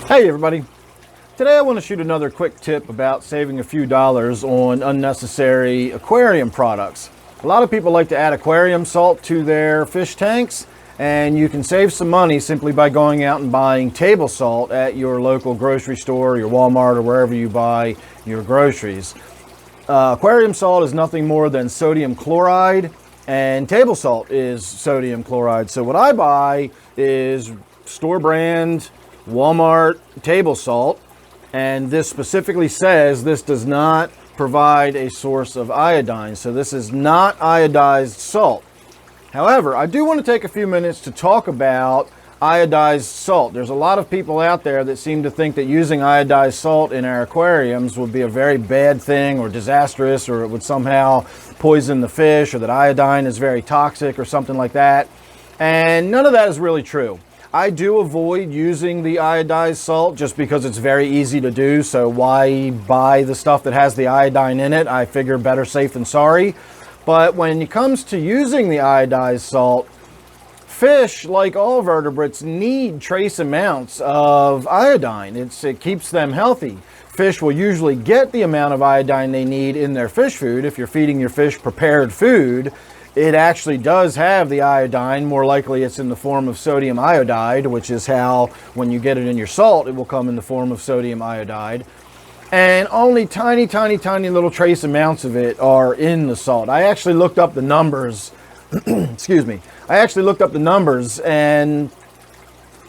Hey everybody, today I want to shoot another quick tip about saving a few dollars on unnecessary aquarium products. A lot of people like to add aquarium salt to their fish tanks, and you can save some money simply by going out and buying table salt at your local grocery store, your Walmart, or wherever you buy your groceries. Aquarium salt is nothing more than sodium chloride, and table salt is sodium chloride. So what I buy is store brand Walmart table salt, and this specifically says this does not provide a source of iodine, so this is not iodized salt. However, I do want to take a few minutes to talk about iodized salt. There's a lot of people out there that seem to think that using iodized salt in our aquariums would be a very bad thing or disastrous, or it would somehow poison the fish, or that iodine is very toxic or something like that, and none of that is really true. I do avoid using the iodized salt just because it's very easy to do, so why buy the stuff that has the iodine in it? I figure better safe than sorry. But when it comes to using the iodized salt, fish, like all vertebrates, need trace amounts of iodine. It keeps them healthy. Fish will usually get the amount of iodine they need in their fish food. If you're feeding your fish prepared food, it actually does have the iodine. More likely it's in the form of sodium iodide, which is how when you get it in your salt, it will come in the form of sodium iodide. And only tiny little trace amounts of it are in the salt. I actually looked up the numbers, excuse me. I actually looked up the numbers, and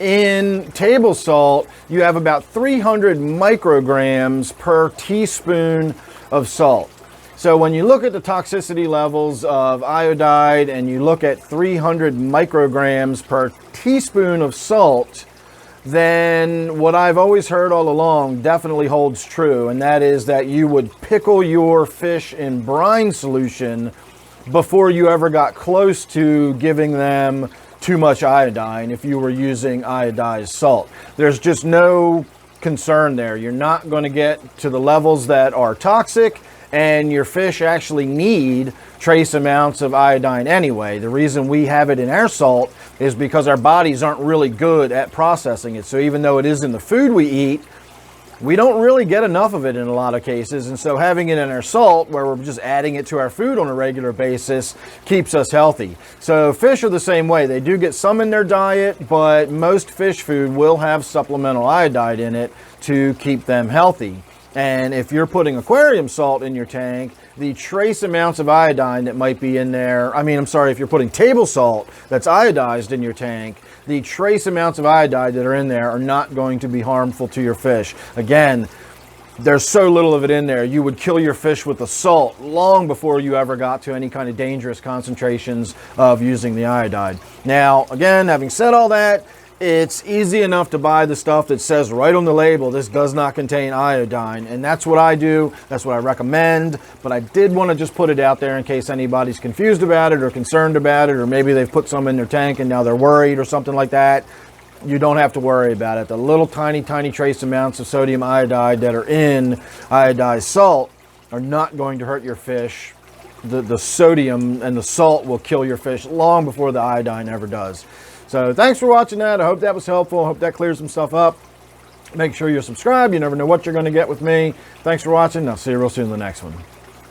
in table salt, you have about 300 micrograms per teaspoon of salt. So when you look at the toxicity levels of iodide and you look at 300 micrograms per teaspoon of salt, then what I've always heard all along definitely holds true, and that is that you would pickle your fish in brine solution before you ever got close to giving them too much iodine if you were using iodized salt. There's just no concern there. You're not going to get to the levels that are toxic, and your fish actually need trace amounts of iodine anyway. The reason we have it in our salt is because our bodies aren't really good at processing it. So even though it is in the food we eat, we don't really get enough of it in a lot of cases. And so having it in our salt, where we're just adding it to our food on a regular basis, keeps us healthy. So fish are the same way. They do get some in their diet, but most fish food will have supplemental iodide in it to keep them healthy. And if you're putting aquarium salt in your tank, the trace amounts of iodine that might be in there, if you're putting table salt that's iodized in your tank, the trace amounts of iodide that are in there are not going to be harmful to your fish. Again, there's so little of it in there, you would kill your fish with the salt long before you ever got to any kind of dangerous concentrations of using the iodide. Now, again, having said all that, it's easy enough to buy the stuff that says right on the label, this does not contain iodine, and that's what I do, that's what I recommend. But I did want to just put it out there in case anybody's confused about it or concerned about it, or maybe they've put some in their tank and now they're worried or something like that. You don't have to worry about it. The little tiny trace amounts of sodium iodide that are in iodized salt are not going to hurt your fish. The sodium and the salt will kill your fish long before the iodine ever does. So thanks for watching that. I hope that was helpful. I hope that clears some stuff up. Make sure you're subscribed. You never know what you're going to get with me. Thanks for watching. I'll see you real soon in the next one.